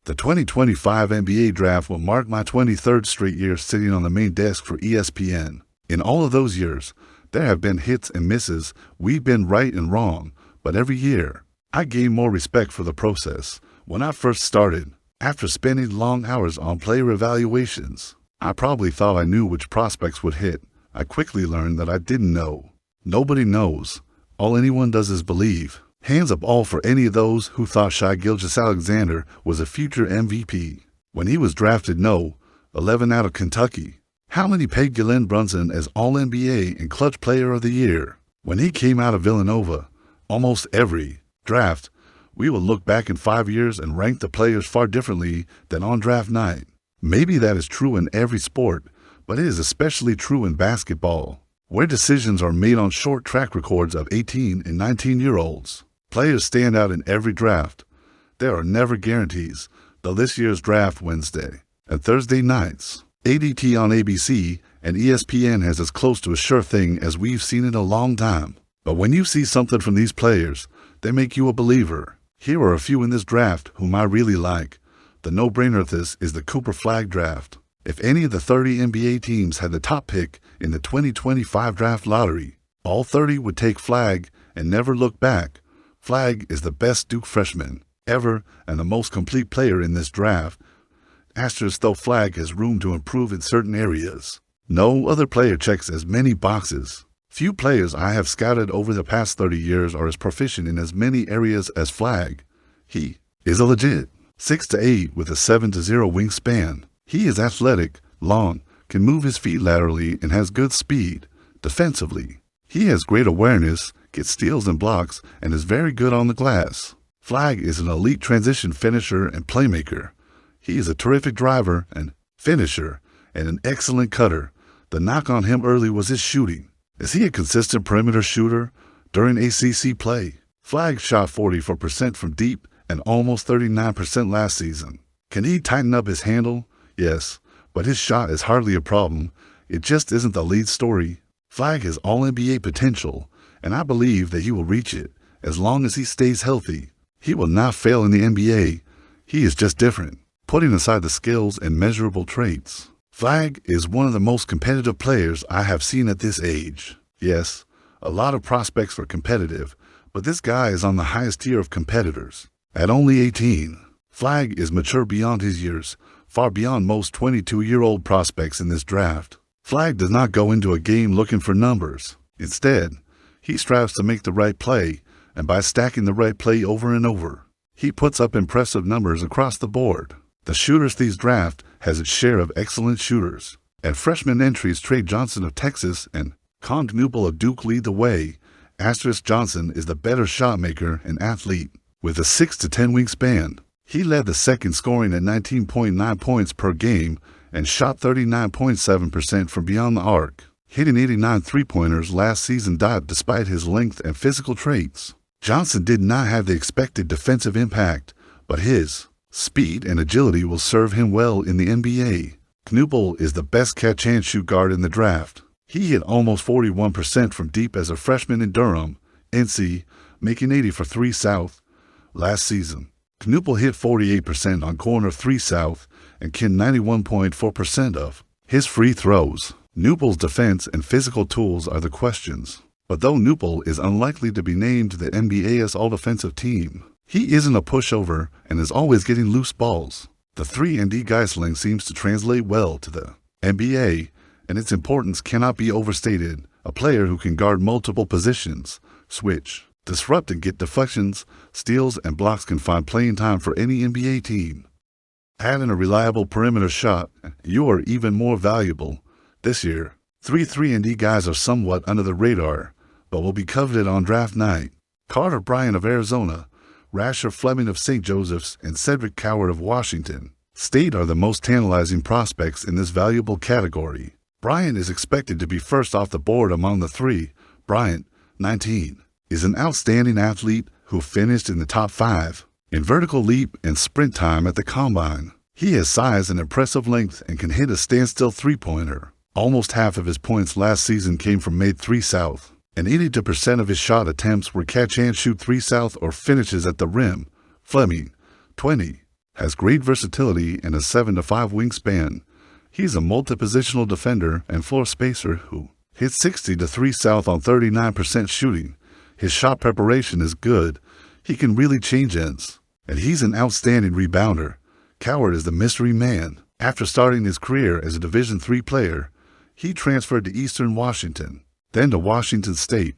The 2025 NBA Draft will mark my 23rd straight year sitting on the main desk for ESPN. In all of those years, there have been hits and misses, we've been right and wrong, but every year, I gain more respect for the process. When I first started, after spending long hours on player evaluations, I probably thought I knew which prospects would hit. I quickly learned that I didn't know. Nobody knows. All anyone does is believe. Hands up all for any of those who thought Shai Gilgeous-Alexander was a future MVP. When he was drafted, no, 11 out of Kentucky. How many pegged Glenn Brunson as All-NBA and Clutch Player of the Year? When he came out of Villanova, almost every draft, we will look back in 5 years and rank the players far differently than on draft night. Maybe that is true in every sport, but it is especially true in basketball, where decisions are made on short track records of 18 and 19-year-olds. Players stand out in every draft. There are never guarantees, though this year's draft Wednesday and Thursday nights, ADT on ABC and ESPN has as close to a sure thing as we've seen in a long time. But when you see something from these players, they make you a believer. Here are a few in this draft whom I really like. The no-brainer of this is the Cooper Flagg draft. If any of the 30 NBA teams had the top pick in the 2025 draft lottery, all 30 would take Flagg and never look back. Flagg is the best Duke freshman ever and the most complete player in this draft. Asterisk though Flagg has room to improve in certain areas. No other player checks as many boxes. Few players I have scouted over the past 30 years are as proficient in as many areas as Flagg. He is a legit 6'8" with a 7'0" wingspan. He is athletic, long, can move his feet laterally, and has good speed. Defensively, he has great awareness, gets steals and blocks, and is very good on the glass. Flagg is an elite transition finisher and playmaker. He is a terrific driver and finisher and an excellent cutter. The knock on him early was his shooting. Is he a consistent perimeter shooter? During ACC play, Flagg shot 44% from deep and almost 39% last season. Can he tighten up his handle? Yes, but his shot is hardly a problem. It just isn't the lead story. Flagg has All-NBA potential, and I believe that he will reach it as long as he stays healthy. He will not fail in the NBA. He is just different, putting aside the skills and measurable traits. Flagg is one of the most competitive players I have seen at this age. Yes, a lot of prospects are competitive, but this guy is on the highest tier of competitors. At only 18, Flagg is mature beyond his years, far beyond most 22-year-old prospects in this draft. Flagg does not go into a game looking for numbers. Instead, he strives to make the right play, and by stacking the right play over and over, he puts up impressive numbers across the board. The shooters these draft has its share of excellent shooters. At freshman entries, Trey Johnson of Texas and Con Knupel of Duke lead the way. Asterisk Johnson is the better shot maker and athlete. With a 6 to 10 wingspan, he led the second scoring at 19.9 points per game and shot 39.7% from beyond the arc, hitting 89 three-pointers last season. Despite his length and physical traits, Johnson did not have the expected defensive impact, but his speed and agility will serve him well in the NBA. Knupel is the best catch-and-shoot guard in the draft. He hit almost 41% from deep as a freshman in Durham, NC, making 80 for 3 South. Last season, Knupel hit 48% on corner 3 South and can 91.4% of his free throws. Knupel's defense and physical tools are the questions. But though Knupel is unlikely to be named to the NBA's all-defensive team, he isn't a pushover and is always getting loose balls. The 3-and-D Geisling seems to translate well to the NBA, and its importance cannot be overstated. A player who can guard multiple positions, switch, disrupt and get deflections, steals, and blocks can find playing time for any NBA team. Add in a reliable perimeter shot, you are even more valuable. This year, 3-and-D guys are somewhat under the radar, but will be coveted on draft night. Carter Bryant of Arizona, Rasher Fleming of St. Joseph's, and Cedric Coward of Washington State are the most tantalizing prospects in this valuable category. Bryant is expected to be first off the board among the three. Bryant, 19, is an outstanding athlete who finished in the top 5 in vertical leap and sprint time at the combine. He has size and impressive length and can hit a standstill three-pointer. Almost half of his points last season came from made 3 South, and 82% of his shot attempts were catch-and-shoot 3 South or finishes at the rim. Fleming, 20, has great versatility and a 7'5" wingspan. He's a multi-positional defender and floor spacer who hits 60-3 south on 39% shooting. His shot preparation is good. He can really change ends. And he's an outstanding rebounder. Coward is the mystery man. After starting his career as a Division III player, he transferred to Eastern Washington, then to Washington State.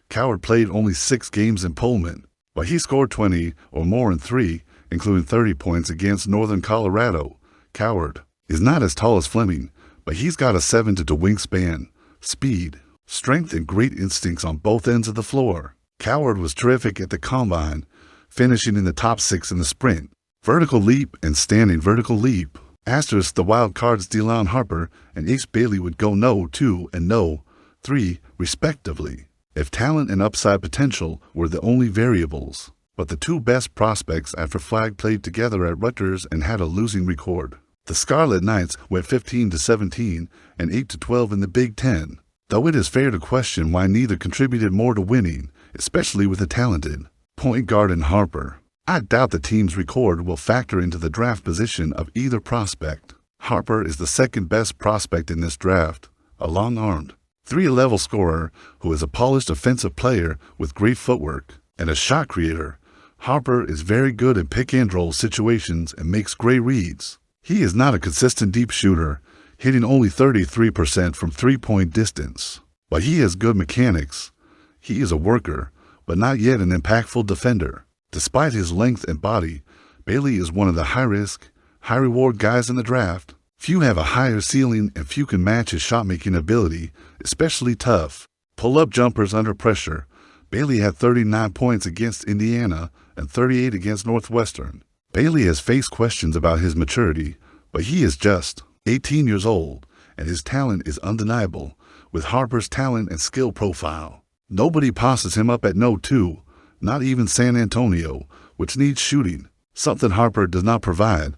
Coward played only 6 games in Pullman, but he scored 20 or more in 3, including 30 points against Northern Colorado. Coward is not as tall as Fleming, but he's got a 7'2" wingspan, speed, strength, and great instincts on both ends of the floor. Coward was terrific at the combine, finishing in the top 6 in the sprint, vertical leap, and standing vertical leap. Asterisk, the wild cards DeLon Harper and Ace Bailey would go no 2 and no 3, respectively, if talent and upside potential were the only variables. But the 2 best prospects after Flagg played together at Rutgers and had a losing record. The Scarlet Knights went 15-17 and 8-12 in the Big Ten, though it is fair to question why neither contributed more to winning, especially with a talented point guard in Harper. I doubt the team's record will factor into the draft position of either prospect. Harper is the second best prospect in this draft, a long-armed, 3-level scorer who is a polished offensive player with great footwork and a shot creator. Harper is very good in pick-and-roll situations and makes great reads. He is not a consistent deep shooter, hitting only 33% from three-point distance, but he has good mechanics. He is a worker, but not yet an impactful defender. Despite his length and body, Bailey is one of the high-risk, high-reward guys in the draft. Few have a higher ceiling and few can match his shot-making ability, especially tough pull-up jumpers under pressure. Bailey had 39 points against Indiana and 38 against Northwestern. Bailey has faced questions about his maturity, but he is just 18 years old, and his talent is undeniable. With Harper's talent and skill profile, nobody passes him up at no 2, not even San Antonio, which needs shooting, something Harper does not provide.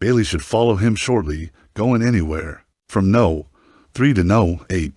Bailey should follow him shortly, going anywhere from no 3 to no 8.